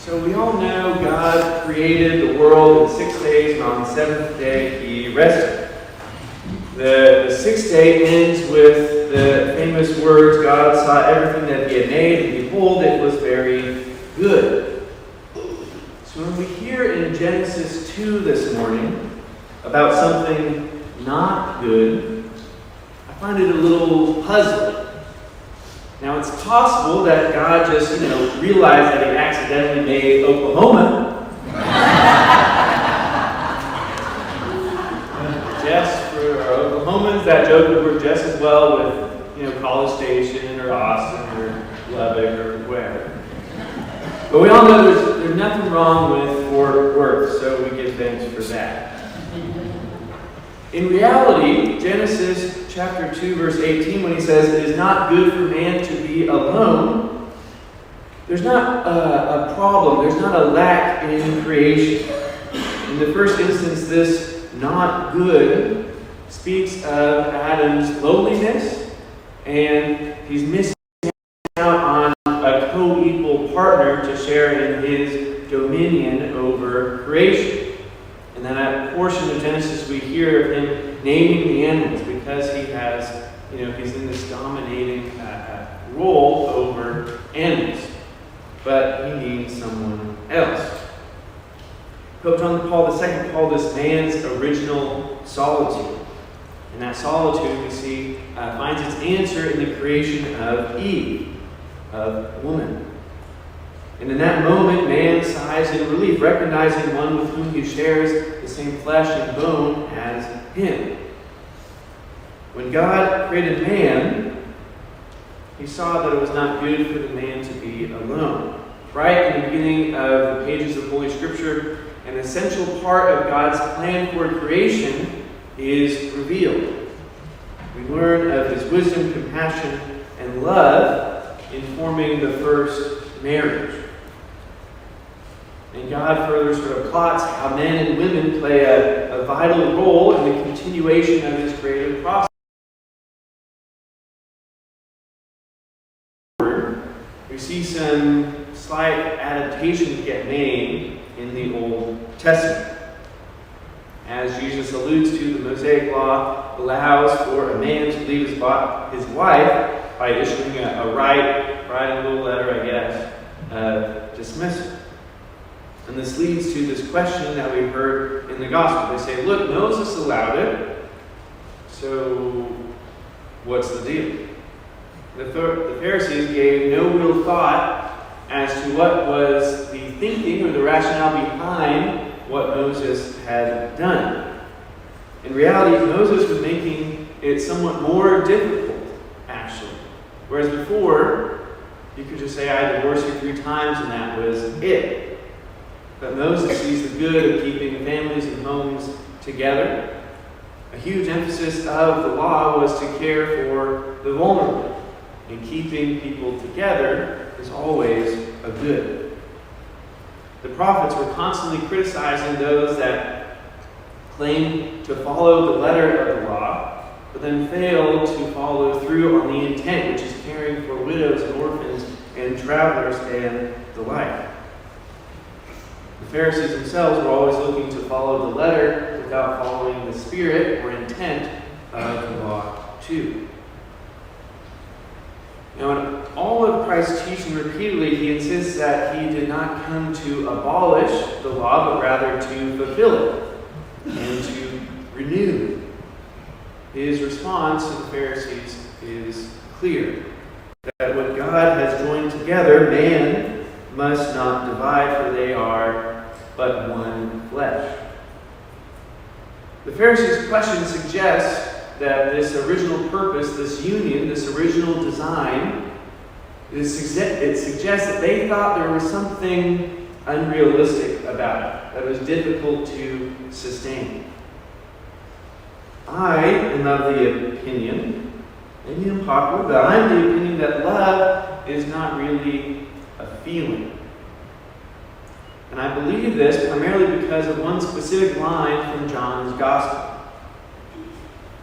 So we all know God created the world in 6 days, and on the seventh day He rested. The sixth day ends with the famous words, God saw everything that He had made, and behold, it was very good. So when we hear in Genesis 2 this morning about something not good, I find it a little puzzling. Now, it's possible that God just, realized that He accidentally made Oklahoma. Just for our Oklahomans, that joke would work just as well with, College Station or Austin or Lubbock or wherever. But we all know there's nothing wrong with Fort Worth, so we give thanks for that. In reality, Genesis chapter 2, verse 18, when He says, "It is not good for man to be alone," there's not a problem, there's not a lack in creation. In the first instance, this "not good" speaks of Adam's lowliness, and he's missing out on a co-equal partner to share in his dominion over creation. And then that portion of Genesis, we hear of Him naming the animals because He has, He's in this dominating role over animals. But He needs someone else. Pope John Paul II called this man's original solitude. And that solitude, we see, finds its answer in the creation of Eve, of woman. And in that moment, man sighs in relief, recognizing one with whom he shares the same flesh and bone as him. When God created man, He saw that it was not good for the man to be alone. Right in the beginning of the pages of Holy Scripture, an essential part of God's plan for creation is revealed. We learn of His wisdom, compassion, and love in forming the first marriage. And God further sort of plots how men and women play a vital role in the continuation of His creative process. We see some slight adaptations get made in the Old Testament. As Jesus alludes to, the Mosaic Law allows for a man to leave his wife by issuing a writing little letter, I guess, of dismissal. And this leads to this question that we heard in the Gospel. They say, look, Moses allowed it, so what's the deal? The Pharisees gave no real thought as to what was the thinking or the rationale behind what Moses had done. In reality, Moses was making it somewhat more difficult, actually. Whereas before, you could just say, I divorced you 3 times and that was it. But Moses sees the good of keeping families and homes together. A huge emphasis of the law was to care for the vulnerable. And keeping people together is always a good. The prophets were constantly criticizing those that claimed to follow the letter of the law, but then failed to follow through on the intent, which is caring for widows and orphans and travelers and the like. The Pharisees themselves were always looking to follow the letter without following the spirit or intent of the law too. Now, in all of Christ's teaching repeatedly, He insists that He did not come to abolish the law, but rather to fulfill it and to renew. His response to the Pharisees is clear, that what God has joined together, man must not divide, for they are but one flesh. The Pharisees' question suggests that this original purpose, this union, this original design, it suggests that they thought there was something unrealistic about it, that was difficult to sustain. I am of the opinion, maybe unpopular, but I'm the opinion that love is not really a feeling. And I believe this primarily because of one specific line from John's Gospel.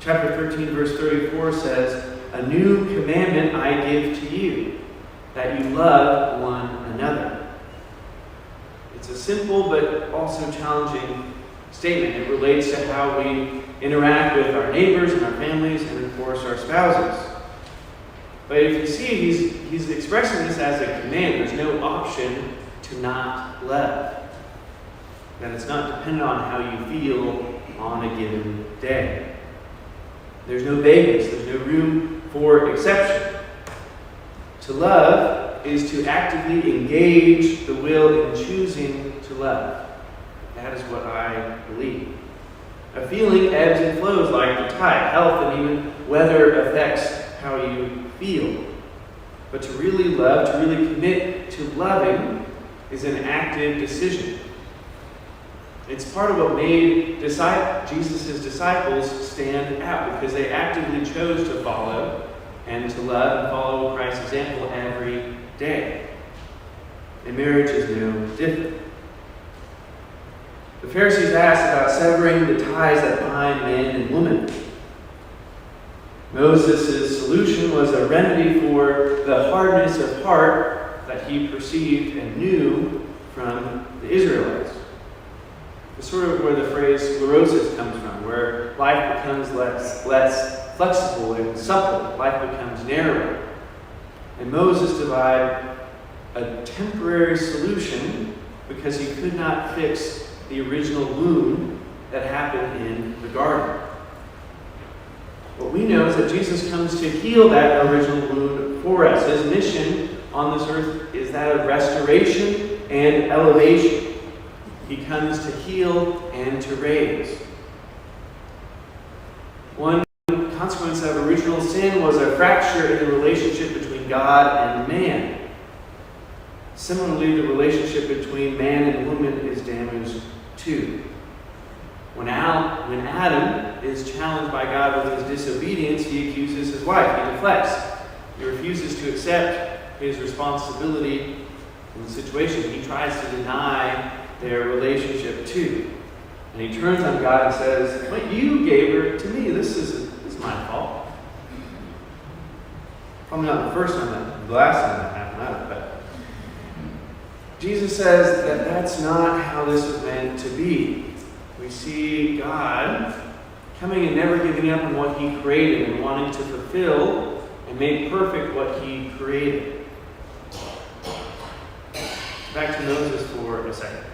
Chapter 13, verse 34 says, "A new commandment I give to you, that you love one another." simple but also challenging statement. It relates to how we interact with our neighbors and our families and, of course, our spouses. But if you see, he's expressing this as a command. There's no option to not love. That it's not dependent on how you feel on a given day. There's no vagueness. There's no room for exception. To love is to actively engage the will in choosing to love. That is what I believe. A feeling ebbs and flows like the tide. Health and even weather affects how you feel. But to really love, to really commit to loving, is an active decision. It's part of what made Jesus' disciples stand out, because they actively chose to follow and to love and follow Christ's example every day. And marriage is no different. The Pharisees asked about severing the ties that bind man and woman. Moses' solution was a remedy for the hardness of heart that he perceived and knew from the Israelites. It's sort of where the phrase sclerosis comes from, where life becomes less flexible and supple. Life becomes narrower. And Moses provided a temporary solution because he could not fix the original wound that happened in the garden. What we know is that Jesus comes to heal that original wound for us. His mission on this earth is that of restoration and elevation. He comes to heal and to raise. One consequence of original sin was a fracture in the relationship between God and man. Similarly, the relationship between man and woman is damaged too. When Adam is challenged by God with his disobedience, he accuses his wife. He deflects. He refuses to accept his responsibility in the situation. He tries to deny their relationship too. And he turns on God and says, "But you gave her to me. This is my fault." Probably not the first time, the last time that happened, but Jesus says that that's not how this was meant to be. We see God coming and never giving up on what he created and wanting to fulfill and make perfect what he created. Back to Moses for a second.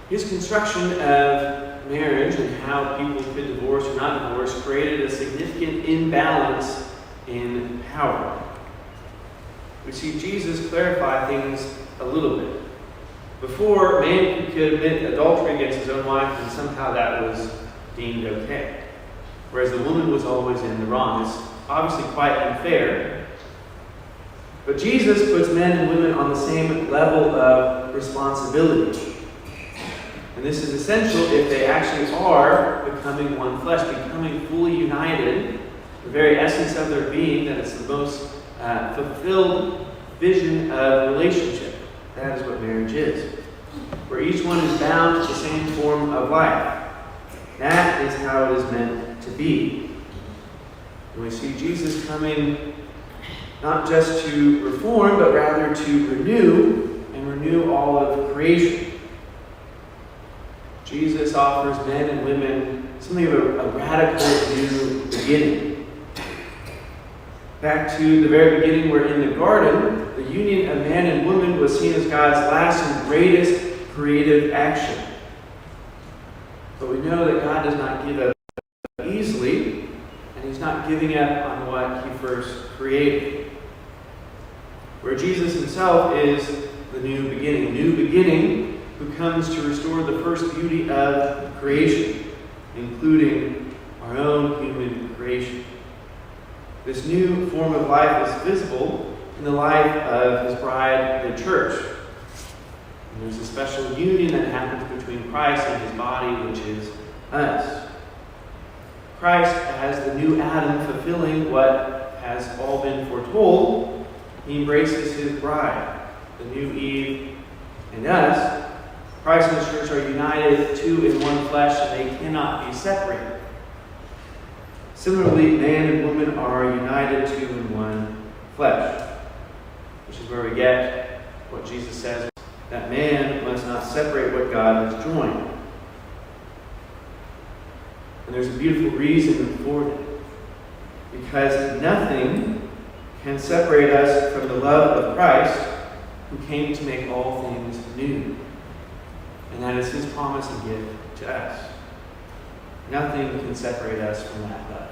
His construction of marriage and how people could divorce or not divorce created a significant imbalance in power. We see Jesus clarify things a little bit. Before, man could commit adultery against his own wife, and somehow that was deemed okay. Whereas the woman was always in the wrong. It's obviously quite unfair. But Jesus puts men and women on the same level of responsibility. And this is essential if they actually are becoming one flesh, becoming fully united, the very essence of their being, that it's the most fulfilled vision of relationship. That is what marriage is. Where each one is bound to the same form of life. That is how it is meant to be. And we see Jesus coming not just to reform, but rather to renew all of creation. Jesus offers men and women something of a radical new beginning. Back to the very beginning, where in the garden, the union of man and woman was seen as God's last and greatest creative action. But we know that God does not give up easily, and he's not giving up on what he first created. Where Jesus himself is the new beginning who comes to restore the first beauty of creation, including our own human creation. This new form of life is visible in the life of his bride, the church. And there's a special union that happens between Christ and his body, which is us. Christ, as the new Adam, fulfilling what has all been foretold, he embraces his bride, the new Eve, and us. Christ and the church are united two in one flesh, and they cannot be separated. Similarly, man and woman are united two in one flesh, which is where we get what Jesus says that man must not separate what God has joined. And there's a beautiful reason for it. Because nothing can separate us from the love of Christ, who came to make all things new. And that is his promise and gift to us. Nothing can separate us from that love.